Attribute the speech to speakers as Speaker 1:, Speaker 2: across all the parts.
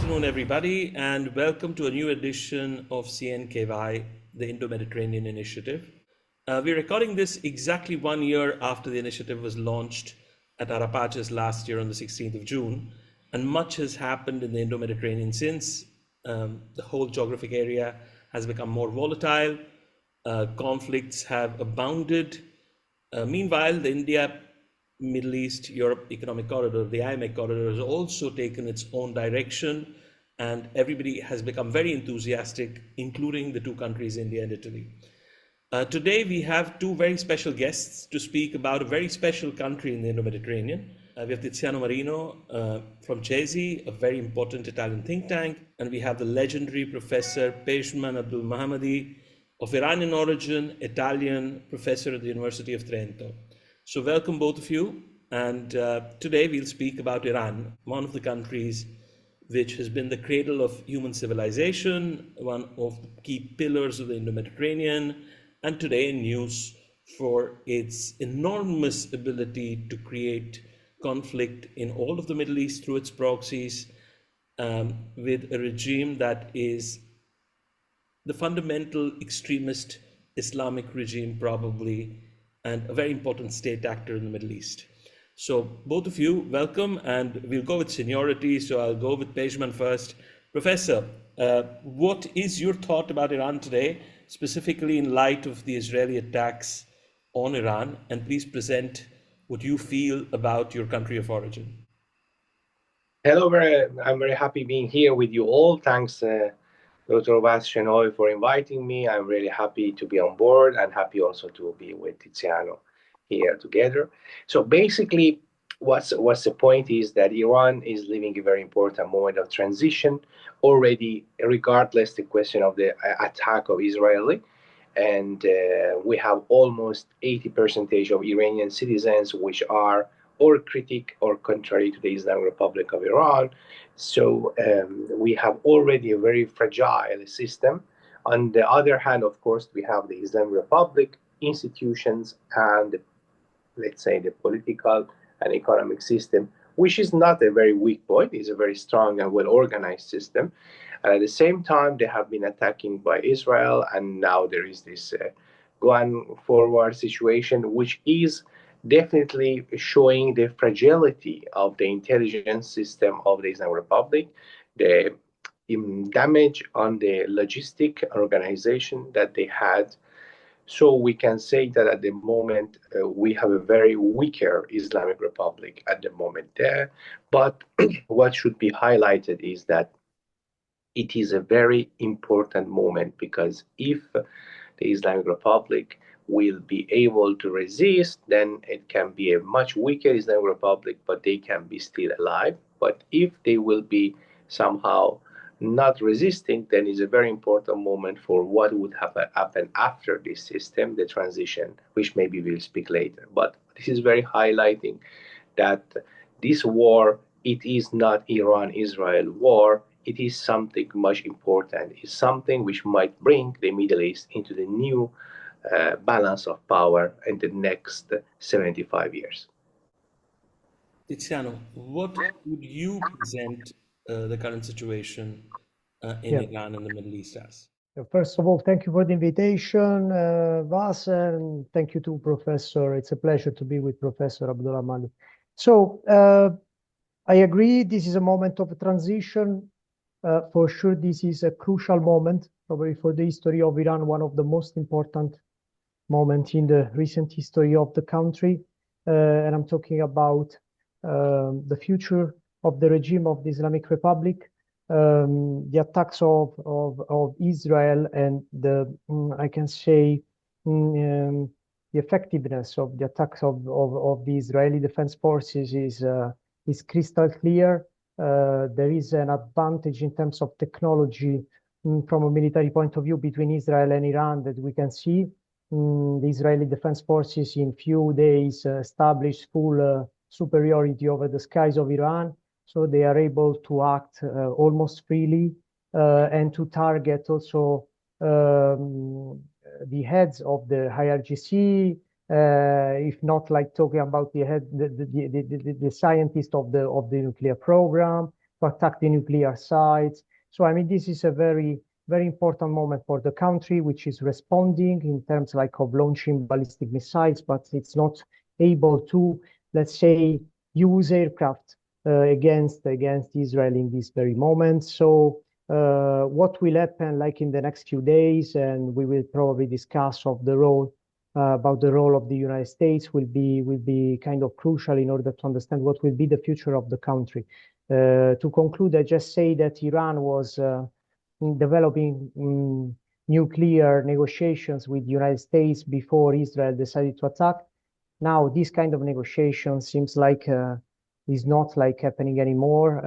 Speaker 1: afternoon, everybody, and welcome to a new edition of CNKY, the Indo-Mediterranean Initiative. We're recording this exactly 1 year after the initiative was launched at Arapaches last year on the 16th of June, and much has happened in the Indo-Mediterranean since. The whole geographic area has become more volatile, conflicts have abounded. Meanwhile, the India Middle East Europe Economic Corridor, the IMEC corridor, has also taken its own direction, and everybody has become very enthusiastic, including the two countries, India and Italy. Today, we have two very special guests to speak about a very special country in the Indo-Mediterranean. We have Tiziano Marino from CESI, a very important Italian think tank, and we have the legendary Professor Pejman Abdul Mahamadi, of Iranian origin, Italian professor at the University of Trento. So welcome both of you, and today we'll speak about Iran, one of the countries which has been the cradle of human civilization, one of the key pillars of the Indo-Mediterranean, and today in news for its enormous ability to create conflict in all of the Middle East through its proxies, with a regime that is the fundamental extremist Islamic regime probably, and a very important state actor in the Middle East. So both of you, welcome, and we'll go with seniority. So I'll go with Pejman first. Professor, what is your thought about Iran today, specifically in light of the Israeli attacks on Iran? And please present what you feel about your country of origin.
Speaker 2: Hello, I'm very happy being here with you all. Thanks, Dr. Abbas Shenoy, for inviting me. I'm really happy to be on board and happy also to be with Tiziano here together. So basically, what's the point is that Iran is living a very important moment of transition already, regardless the question of the attack of Israeli. And we have almost 80% of Iranian citizens which are or critic or contrary to the Islamic Republic of Iran. So we have already a very fragile system. On the other hand, of course, we have the Islamic Republic institutions and, let's say, the political and economic system, which is not a very weak point. It's a very strong and well-organized system. And at the same time, they have been attacking by Israel, and now there is this going forward situation, which is definitely showing the fragility of the intelligence system of the Islamic Republic, the damage on the logistic organization that they had. So we can say that at the moment we have a very weaker Islamic Republic at the moment there. But what should be highlighted is that it is a very important moment, because if the Islamic Republic will be able to resist, then it can be a much weaker Islamic Republic, but they can be still alive. But if they will be somehow not resisting, then it's a very important moment for what would happen after this system, the transition, which maybe we'll speak later. But this is very highlighting that this war, it is not Iran-Israel war. It is something much important. It's something which might bring the Middle East into the new balance of power in the next 75 years.
Speaker 1: Tiziano, what would you present the current situation in Iran and the Middle East as?
Speaker 3: First of all, thank you for the invitation, Vas, and thank you to Professor. It's a pleasure to be with Professor Abdullah Mali. So I agree, this is a moment of transition. For sure, this is a crucial moment, probably for the history of Iran, one of the most important moments in the recent history of the country. And I'm talking about the future of the regime of the Islamic Republic, the attacks of Israel, and the, I can say, the effectiveness of the attacks of the Israeli Defense Forces is crystal clear. There is an advantage in terms of technology from a military point of view between Israel and Iran that we can see. The Israeli Defense Forces in few days established full superiority over the skies of Iran. So they are able to act almost freely and to target also the heads of the IRGC, if not like talking about the head, the scientist of the nuclear program, to attack the nuclear sites. So, I mean, this is a very, very important moment for the country, which is responding in terms like of launching ballistic missiles, but it's not able to, let's say, use aircraft against Israel in this very moment. So what will happen like in the next few days, and we will probably discuss of the role about the role of the United States will be kind of crucial in order to understand what will be the future of the country. To conclude, I just say that Iran was developing nuclear negotiations with the United States before Israel decided to attack. Now, this kind of negotiation seems like is not like happening anymore.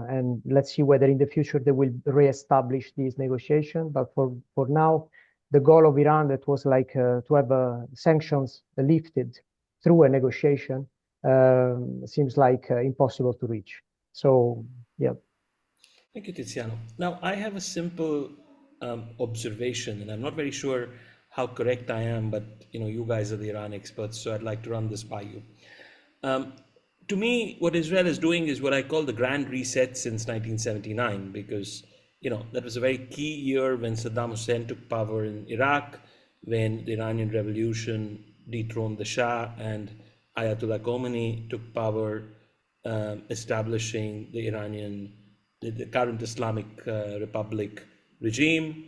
Speaker 3: And let's see whether in the future they will reestablish these negotiations. But for now, the goal of Iran that was like to have sanctions lifted through a negotiation seems like impossible to reach. So, yeah.
Speaker 1: Thank you, Tiziano. Now, I have a simple observation, and I'm not very sure how correct I am, but you guys are the Iran experts, so I'd like to run this by you. To me, what Israel is doing is what I call the grand reset since 1979, because that was a very key year when Saddam Hussein took power in Iraq, when the Iranian Revolution dethroned the Shah, and Ayatollah Khomeini took power, establishing the current Islamic Republic regime.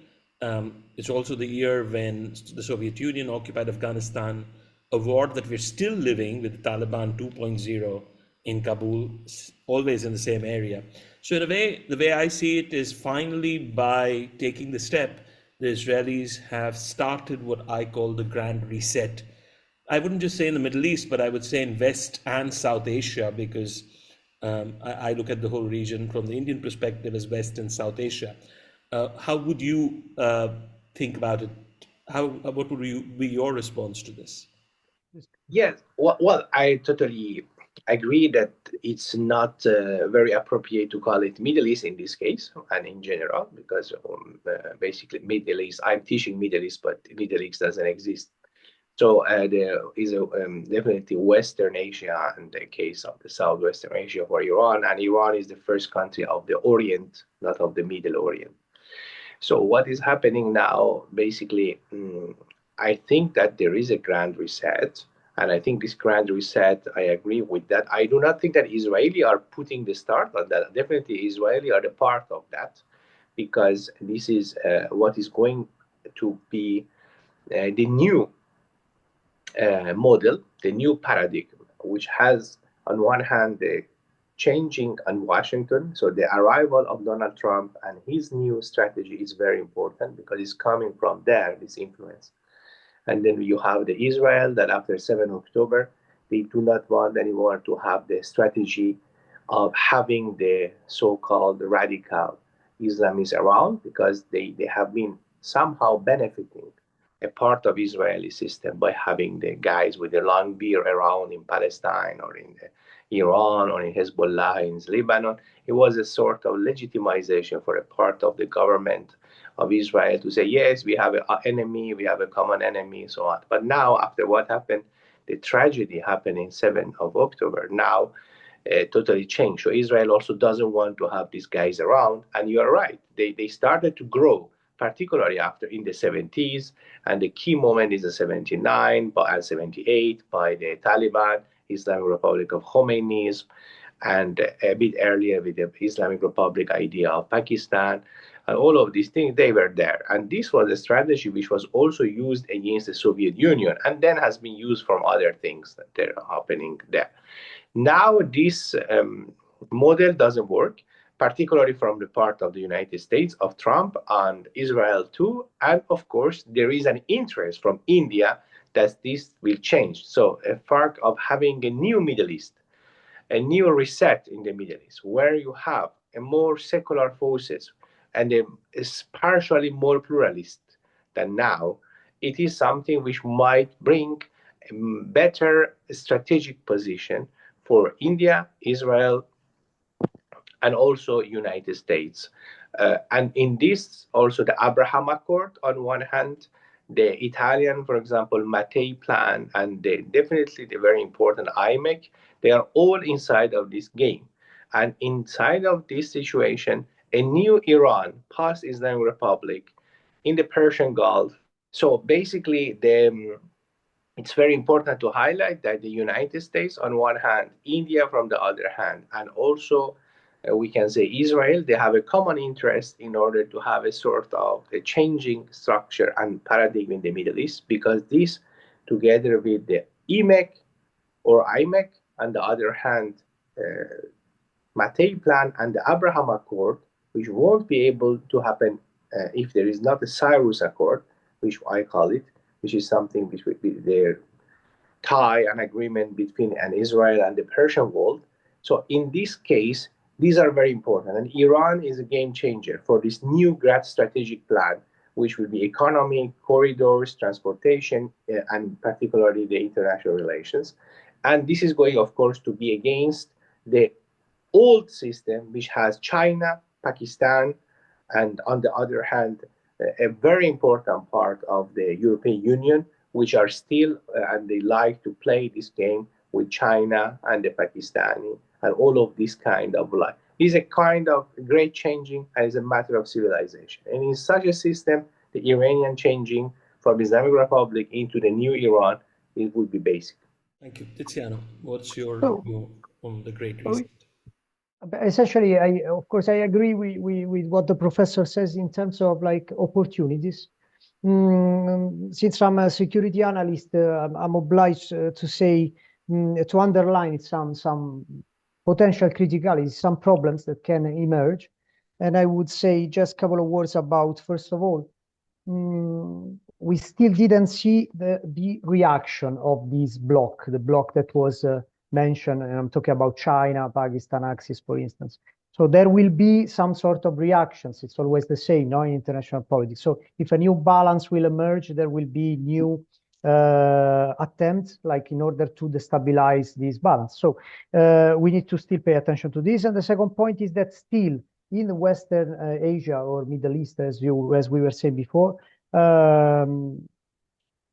Speaker 1: It's also the year when the Soviet Union occupied Afghanistan, a war that we're still living with Taliban 2.0 in Kabul, always in the same area. So in a way, the way I see it is finally by taking the step, the Israelis have started what I call the grand reset. I wouldn't just say in the Middle East, but I would say in West and South Asia, because I look at the whole region from the Indian perspective as West and South Asia. How would you think about it? What would be your response to this?
Speaker 2: Yes, well, I totally agree that it's not very appropriate to call it Middle East in this case and in general, because basically Middle East, I'm teaching Middle East, but Middle East doesn't exist. So there is definitely Western Asia in the case of the Southwestern Asia for Iran, and Iran is the first country of the Orient, not of the Middle Orient. So what is happening now, basically, I think that there is a grand reset. And I think this grand reset, I agree with that. I do not think that Israeli are putting the start on that. Definitely Israeli are the part of that, because this is what is going to be the new model, the new paradigm, which has on one hand the changing on Washington. So the arrival of Donald Trump and his new strategy is very important because it's coming from there, this influence. And then you have the Israel that after 7 October, they do not want anymore to have the strategy of having the so-called radical Islamists around, because they have been somehow benefiting a part of Israeli system by having the guys with the long beard around in Palestine or in Iran or in Hezbollah in Lebanon. It was a sort of legitimization for a part of the government of Israel to say, yes, we have an enemy, we have a common enemy, so on. But now, after what happened, the tragedy happened in 7th of October, now totally changed. So Israel also doesn't want to have these guys around. And you are right, they started to grow, particularly after in the 70s. And the key moment is the 79 and 78 by the Taliban, Islamic Republic of Khomeini, and a bit earlier with the Islamic Republic idea of Pakistan. And all of these things, they were there. And this was a strategy which was also used against the Soviet Union and then has been used from other things that are happening there. Now, this model doesn't work, particularly from the part of the United States, of Trump and Israel too. And of course, there is an interest from India that this will change. So a part of having a new Middle East, a new reset in the Middle East, where you have a more secular forces and is partially more pluralist than now, it is something which might bring a better strategic position for India, Israel, and also United States. And in this, also the Abraham Accord on one hand, the Italian, for example, Mattei plan, and definitely the very important IMEC, they are all inside of this game. And inside of this situation, a new Iran, post Islamic Republic, in the Persian Gulf. So basically, it's very important to highlight that the United States, on one hand, India from the other hand, and also we can say Israel, they have a common interest in order to have a sort of a changing structure and paradigm in the Middle East, because this, together with the EMEC or IMEC, on the other hand, Mattei Plan and the Abraham Accord, which won't be able to happen if there is not a Cyrus Accord, which I call it, which is something which would be their tie an agreement between an Israel and the Persian world. So in this case, these are very important. And Iran is a game changer for this new grand strategic plan, which will be economy, corridors, transportation, and particularly the international relations. And this is going, of course, to be against the old system, which has China, Pakistan, and on the other hand, a very important part of the European Union, which are still, and they like to play this game with China and the Pakistani, and all of this kind of like, is a kind of great changing as a matter of civilization. And in such a system, the Iranian changing from Islamic Republic into the new Iran, it would be basic.
Speaker 1: Thank you. Tiziano, what's your view on the Great Reset?
Speaker 3: Essentially, of course, I agree with what the professor says in terms of like opportunities. Since I'm a security analyst, I'm obliged to say, to underline some potential criticalities, some problems that can emerge. And I would say just a couple of words about, first of all, we still didn't see the reaction of this bloc, the bloc that was mentioned, and I'm talking about China, Pakistan axis, for instance. So there will be some sort of reactions. It's always the same, no, in international politics. So if a new balance will emerge, there will be new attempts, like in order to destabilize this balance. So we need to still pay attention to this. And the second point is that still in Western Asia or Middle East, as we were saying before,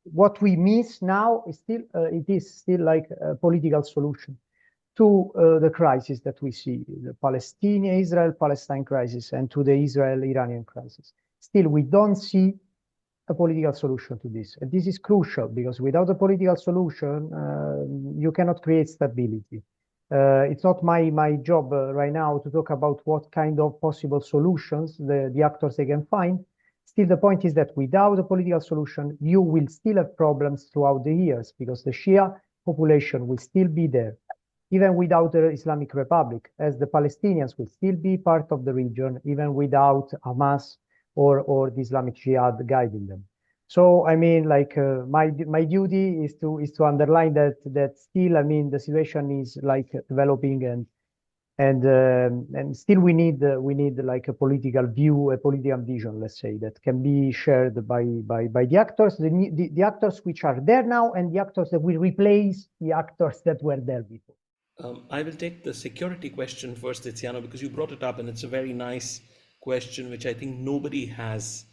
Speaker 3: what we miss now is still it is still like a political solution to the crisis that we see, the Israel-Palestine crisis, and to the Israel-Iranian crisis. Still, we don't see a political solution to this. And this is crucial, because without a political solution, you cannot create stability. It's not my job right now to talk about what kind of possible solutions the actors they can find. Still, the point is that without a political solution, you will still have problems throughout the years, because the Shia population will still be there, even without the Islamic Republic, as the Palestinians will still be part of the region, even without Hamas or the Islamic Jihad guiding them. So, I mean, like my duty is to underline that still, I mean, the situation is like developing, and still we need like a political view, a political vision, let's say, that can be shared by the actors, the actors which are there now, and the actors that will replace the actors that were there before.
Speaker 1: I will take the security question first, Tiziano, because you brought it up, and it's a very nice question, which I think nobody has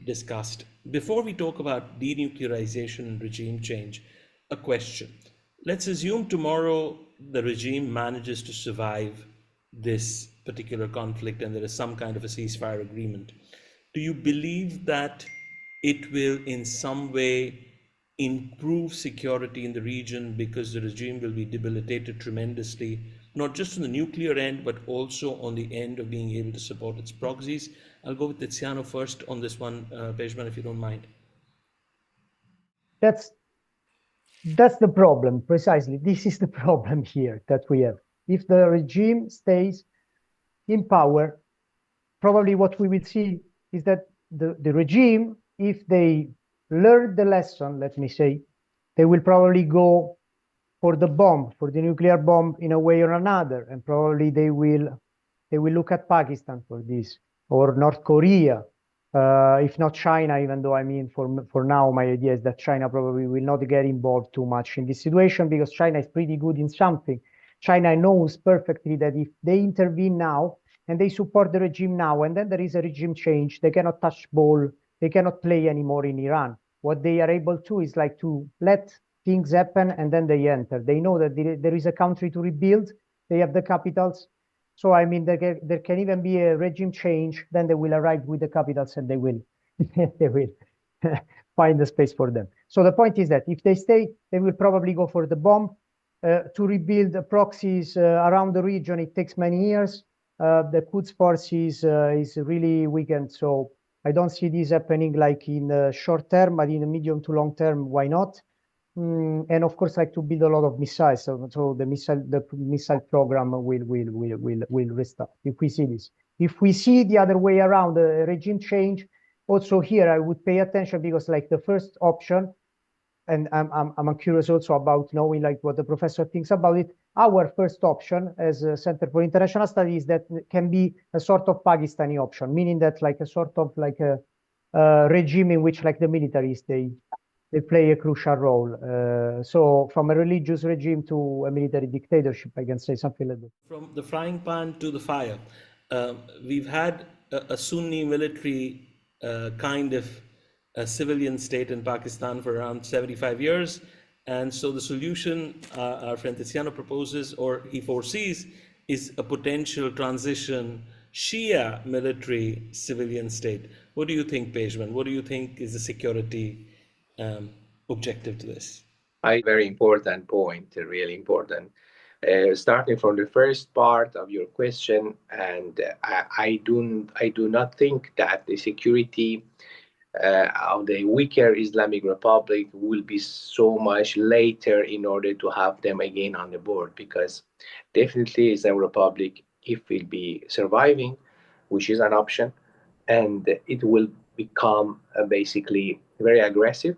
Speaker 1: discussed. Before we talk about denuclearization and regime change, a question. Let's assume tomorrow the regime manages to survive this particular conflict and there is some kind of a ceasefire agreement. Do you believe that it will in some way improve security in the region, because the regime will be debilitated tremendously, not just on the nuclear end, but also on the end of being able to support its proxies? I'll go with Tiziano first on this one, Pejman, if you don't mind.
Speaker 3: That's the problem, precisely. This is the problem here that we have. If the regime stays in power, probably what we will see is that the regime, if they learn the lesson, let me say, they will probably go for the bomb, for the nuclear bomb in a way or another, and probably they will look at Pakistan for this, or North Korea, if not China, even though, I mean, for now, my idea is that China probably will not get involved too much in this situation, because China is pretty good in something. China knows perfectly that if they intervene now and they support the regime now, and then there is a regime change, they cannot touch ball, they cannot play anymore in Iran. What they are able to is like to let things happen, and then they enter. They know that there is a country to rebuild, they have the capitals. So I mean, there can even be a regime change. Then they will arrive with the capitals, and they will they will find the space for them. So the point is that if they stay, they will probably go for the bomb. To rebuild the proxies around the region, it takes many years. The Quds force is really weakened. So I don't see this happening like in the short term, but in the medium to long term, why not? And of course, like to build a lot of missiles. So the missile program will restart if we see this. If we see the other way around, the regime change, also here I would pay attention because like the first option, and I'm curious also about knowing like what the professor thinks about it. Our first option as a Center for International Studies that can be a sort of Pakistani option, meaning that like a sort of like a regime in which like the militaries they play a crucial role. So from a religious regime to a military dictatorship, I can say something like that.
Speaker 1: From the frying pan to the fire, we've had a Sunni military kind of a civilian state in Pakistan for around 75 years. And so the solution our friend Tiziano proposes or he foresees is a potential transition Shia military civilian state. What do you think, Pejman? What do you think is the security objective to this?
Speaker 2: Very important point, really important. Starting from the first part of your question, and I do not think that the security of the weaker Islamic Republic will be so much later in order to have them again on the board, because definitely Islamic Republic, if it will be surviving, which is an option, and it will become basically very aggressive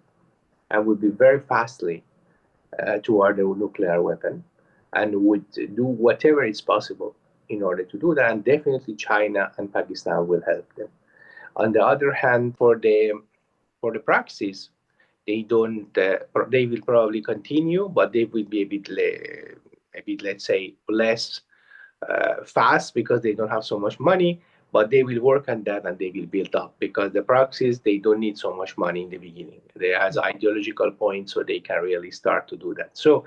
Speaker 2: and will be very fastly toward a nuclear weapon, and would do whatever is possible in order to do that. And definitely China and Pakistan will help them. On the other hand, for the praxis, they don't. They will probably continue, but they will be a bit, let's say, less fast because they don't have so much money. But they will work on that and they will build up, because the praxis, they don't need so much money in the beginning. They has ideological points, so they can really start to do that. So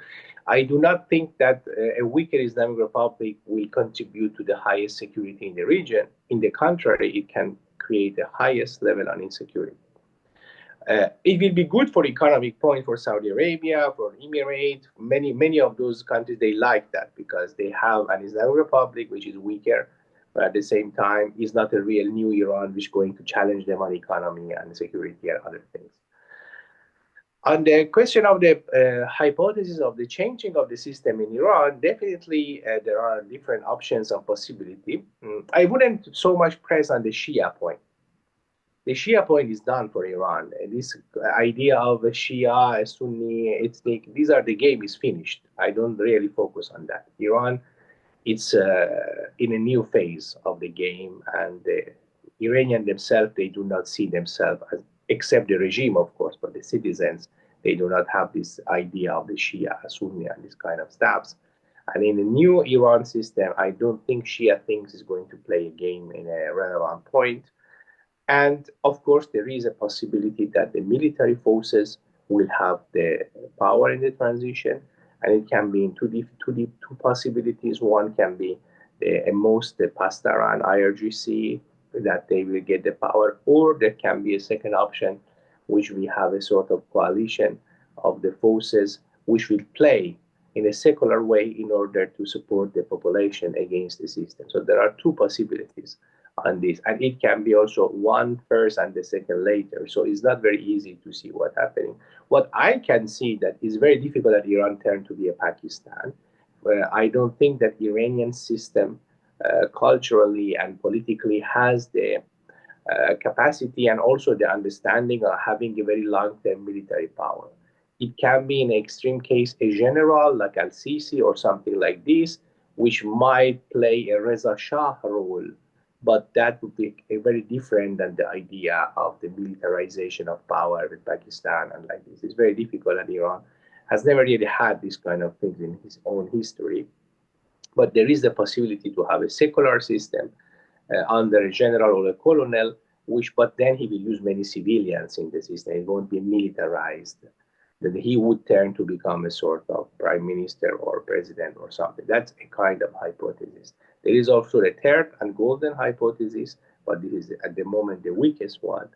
Speaker 2: I do not think that a weaker Islamic Republic will contribute to the highest security in the region. In the contrary, it can create the highest level of insecurity. It will be good for economic point for Saudi Arabia, for Emirates. Many of those countries, they like that because they have an Islamic Republic which is weaker, but at the same time is not a real new Iran which is going to challenge them on economy and security and other things. On the question of the hypothesis of the changing of the system in Iran, definitely there are different options and possibility. I wouldn't so much press on the Shia point. The Shia point is done for Iran. This idea of a Shia, a Sunni, ethnic, these are the game is finished. I don't really focus on that. Iran, it's in a new phase of the game, and the Iranian themselves, they do not see themselves as, except the regime, of course, but the citizens, they do not have this idea of the Shia, Sunni, and this kind of stuff. And in the new Iran system, I don't think Shia thinks is going to play a game in a relevant point. And of course, there is a possibility that the military forces will have the power in the transition, and it can be in two possibilities. One can be most the Pastaran IRGC, that they will get the power, or there can be a second option, which we have a sort of coalition of the forces which will play in a secular way in order to support the population against the system. So there are two possibilities on this, and it can be also one first and the second later. So it's not very easy to see what's happening. What I can see that is very difficult that Iran turn to be a Pakistan. I don't think that Iranian system culturally and politically has the capacity and also the understanding of having a very long-term military power. It can be in an extreme case a general like Al-Sisi or something like this, which might play a Reza Shah role, but that would be very different than the idea of the militarization of power with Pakistan and like this. It's very difficult, and Iran has never really had this kind of things in his own history. But there is the possibility to have a secular system under a general or a colonel, but then he will use many civilians in the system. It won't be militarized. that he would turn to become a sort of prime minister or president or something. That's a kind of hypothesis. There is also the third and golden hypothesis, but this is at the moment the weakest one,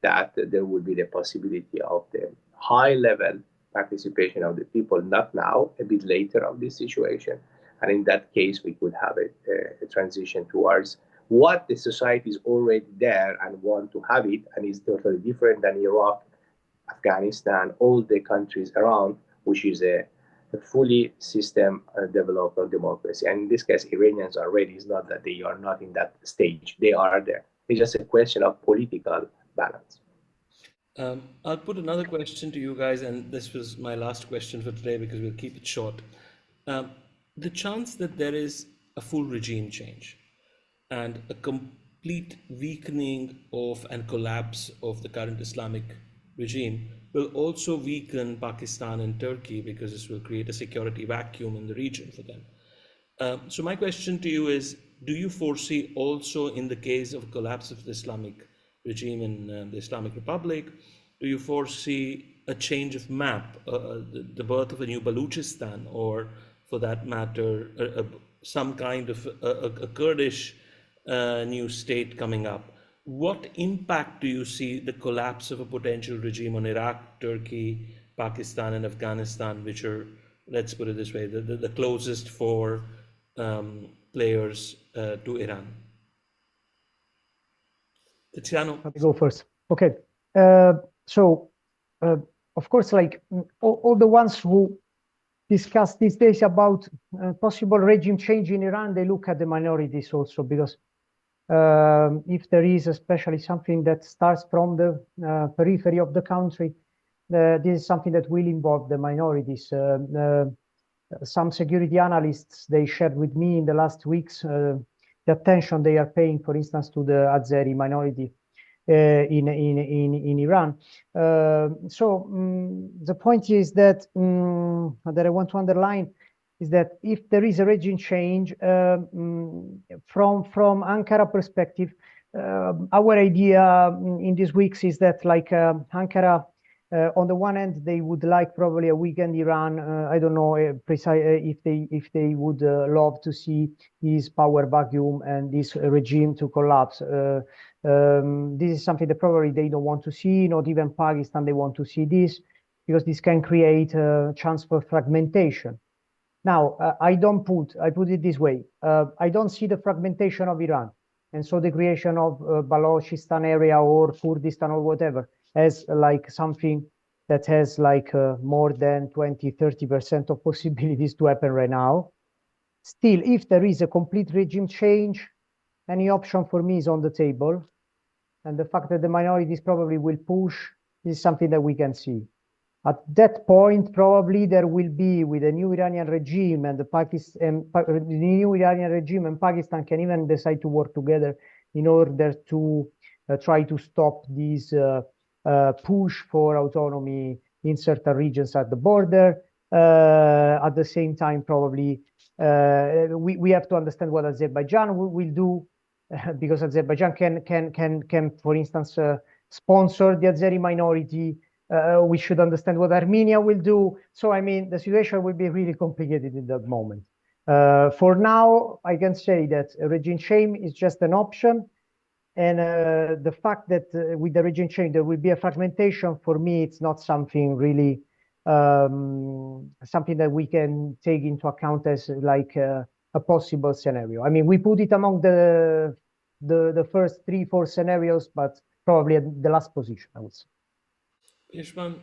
Speaker 2: that there would be the possibility of the high level participation of the people, not now, a bit later of this situation. And in that case, we could have a transition towards what the society is already there and want to have it, and is totally different than Iraq, Afghanistan, all the countries around, which is a fully system developed democracy. And in this case, Iranians are ready. It's not that they are not in that stage. They are there. It's just a question of political balance.
Speaker 1: I'll put another question to you guys, and this was my last question for today because we'll keep it short. The chance that there is a full regime change and a complete weakening of and collapse of the current Islamic regime will also weaken Pakistan and Turkey, because this will create a security vacuum in the region for them. So my question to you is, do you foresee also, in the case of collapse of the Islamic regime in the Islamic Republic, do you foresee a change of map, the birth of a new Baluchistan, or for that matter, some kind of a Kurdish new state coming up? What impact do you see the collapse of a potential regime on Iraq, Turkey, Pakistan, and Afghanistan, which are, let's put it this way, the closest four players to Iran? Tiziano?
Speaker 3: Let me go first. Okay. Of course, like all the ones who discuss these days about possible regime change in Iran, they look at the minorities also, because if there is especially something that starts from the periphery of the country, this is something that will involve the minorities. Some security analysts, they shared with me in the last weeks the attention they are paying, for instance, to the Azeri minority in Iran. The point is that I want to underline is that if there is a regime change, from Ankara perspective, our idea in these weeks is that, like, Ankara, on the one hand, they would like probably a weakened Iran. I don't know if they would love to see this power vacuum and this regime to collapse. This is something that probably they don't want to see. Not even Pakistan, they want to see this, because this can create a chance for fragmentation. Now, I put it this way. I don't see the fragmentation of Iran, and so the creation of Balochistan area or Kurdistan or whatever as like something that has like more than 20-30% of possibilities to happen right now. Still, if there is a complete regime change, any option for me is on the table. And the fact that the minorities probably will push is something that we can see. At that point, probably there will be, with a new Iranian regime and the new Iranian regime and Pakistan can even decide to work together in order to try to stop this push for autonomy in certain regions at the border. At the same time, probably we have to understand what Azerbaijan will do, because Azerbaijan can, for instance, sponsor the Azeri minority. We should understand what Armenia will do. So, I mean, the situation will be really complicated in that moment. For now, I can say that a regime change is just an option. And the fact that with the regime change, there will be a fragmentation, for me, it's not something really, something that we can take into account as like a possible scenario. I mean, we put it among the first 3-4 scenarios, but probably at the last position, I would say.
Speaker 1: Ishman?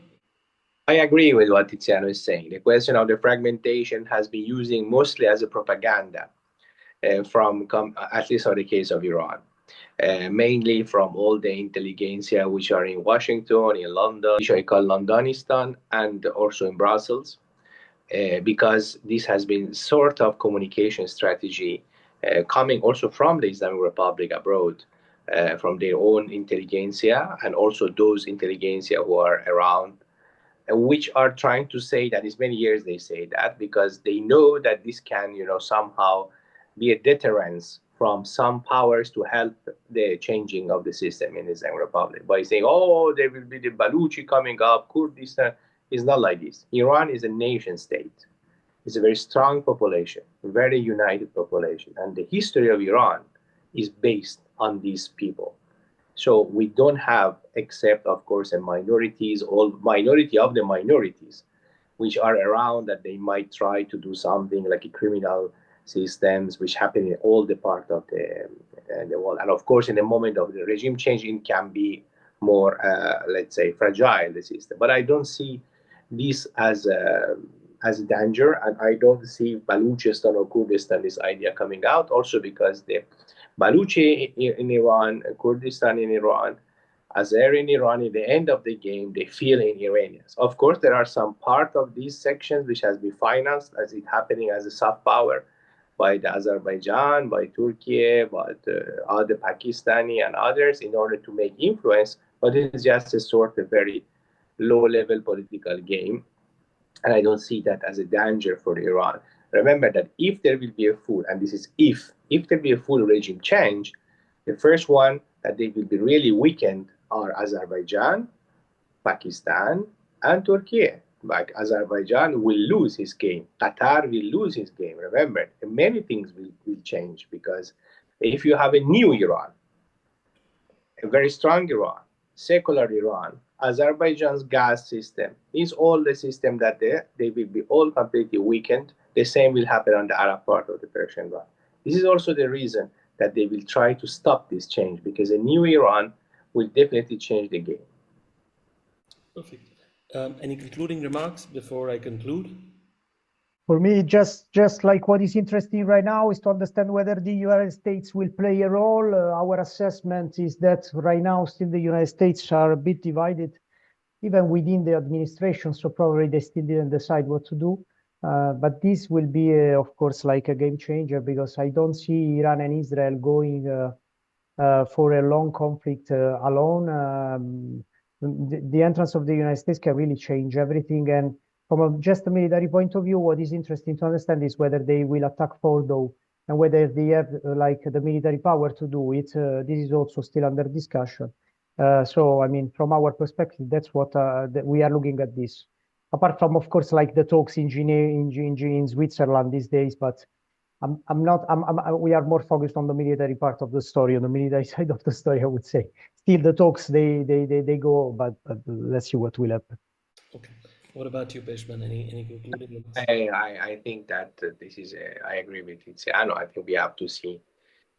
Speaker 2: I agree with what Tiziano is saying. The question of the fragmentation has been using mostly as a propaganda at least in the case of Iran, mainly from all the intelligentsia which are in Washington, in London, which I call Londonistan, and also in Brussels, because this has been sort of communication strategy coming also from the Islamic Republic abroad, from their own intelligentsia, and also those intelligentsia who are around, which are trying to say that it's many years they say that, because they know that this can, somehow be a deterrence from some powers to help the changing of the system in the Islamic Republic by saying, oh, there will be the Baluchi coming up, Kurdistan. is not like this. Iran is a nation state. It's a very strong population, very united population. And the history of Iran is based on these people. So we don't have, except of course, a minorities, all minority of the minorities, which are around that they might try to do something like a criminal systems, which happen in all the part of the world. And of course, in the moment of the regime change, it can be more, let's say, fragile the system. But I don't see this as a danger, and I don't see Baluchistan or Kurdistan this idea coming out. Also because the Baluchi in Iran, Kurdistan in Iran, Azer in Iran, in the end of the game, they feel in Iranians. Of course, there are some part of these sections which has been financed as it happening as a soft power by the Azerbaijan, by Turkey, by the other Pakistani and others in order to make influence, but it's just a sort of very low-level political game, and I don't see that as a danger for Iran. Remember that if there will be a full, and this is if there will be a full regime change, the first one that they will be really weakened are Azerbaijan, Pakistan, and Turkey. Like Azerbaijan will lose his game. Qatar will lose his game. Remember, many things will change because if you have a new Iran, a very strong Iran, secular Iran, Azerbaijan's gas system is all the system that they will be all completely weakened. The same will happen on the Arab part of the Persian Gulf. This is also the reason that they will try to stop this change, because a new Iran will definitely change the game.
Speaker 1: Perfect. Any concluding remarks before I conclude?
Speaker 3: For me, just like what is interesting right now is to understand whether the United States will play a role. Our assessment is that right now still the United States are a bit divided, even within the administration. So probably they still didn't decide what to do. But this will be, of course, like a game changer, because I don't see Iran and Israel going for a long conflict alone. The entrance of the United States can really change everything. And from just a military point of view, what is interesting to understand is whether they will attack Fordow and whether they have like the military power to do it. This is also still under discussion. So, I mean, from our perspective, that's what that we are looking at this. Apart from, of course, like the talks in Switzerland these days, but we are more focused on the military part of the story, on the military side of the story, I would say. Still, the talks they go, but let's see what will happen.
Speaker 1: Okay. What about you, Peshman? Any concluding remarks?
Speaker 2: I think that this is, I agree with Tiziano. I think we have to see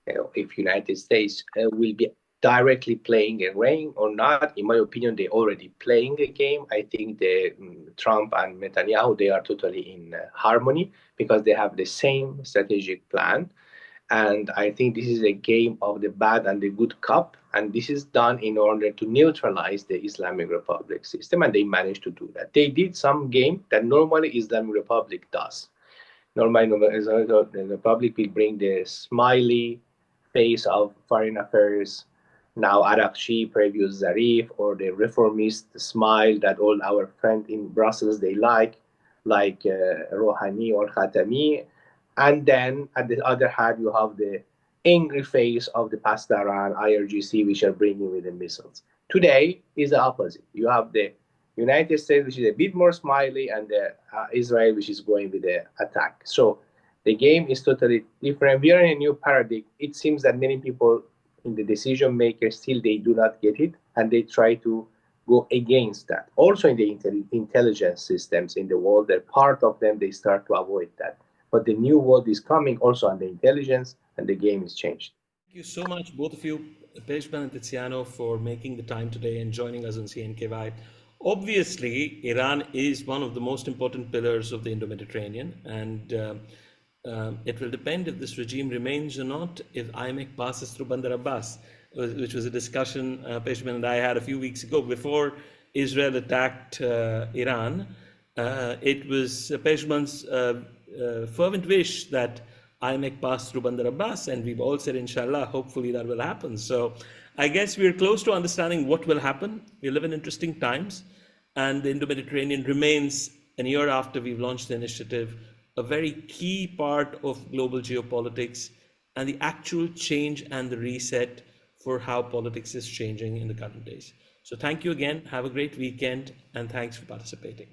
Speaker 2: if United States will be directly playing a game or not. In my opinion, they're already playing a game. I think Trump and Netanyahu, they are totally in harmony because they have the same strategic plan. And I think this is a game of the bad and the good cop. And this is done in order to neutralize the Islamic Republic system. And they managed to do that. They did some game that normally Islamic Republic does. Normally, the Republic will bring the smiley face of foreign affairs, now Arakchi, previous Zarif, or the reformist smile that all our friends in Brussels, they like Rouhani or Khatami. And then at the other hand, you have the angry face of the Pasdaran, IRGC, which are bringing with the missiles. Today is the opposite. You have the United States, which is a bit more smiley, and the Israel, which is going with the attack. So the game is totally different. We are in a new paradigm. It seems that many people in the decision makers still they do not get it, and they try to go against that. Also in the intelligence systems in the world, that part of them they start to avoid that. But the new world is coming also on the intelligence, and the game is changed.
Speaker 1: Thank you so much, both of you, Peshman and Tiziano, for making the time today and joining us on CNKY. Obviously, Iran is one of the most important pillars of the Indo-Mediterranean, and it will depend if this regime remains or not, if IMEC passes through Bandar Abbas, which was a discussion Peshman and I had a few weeks ago before Israel attacked Iran. It was Peshman's fervent wish that IMEC pass through Bandar Abbas, and we've all said, inshallah, hopefully that will happen. So I guess we're close to understanding what will happen. We live in interesting times, and the Indo-Mediterranean remains, a year after we've launched the initiative, a very key part of global geopolitics and the actual change and the reset for how politics is changing in the current days. So thank you again. Have a great weekend, and thanks for participating.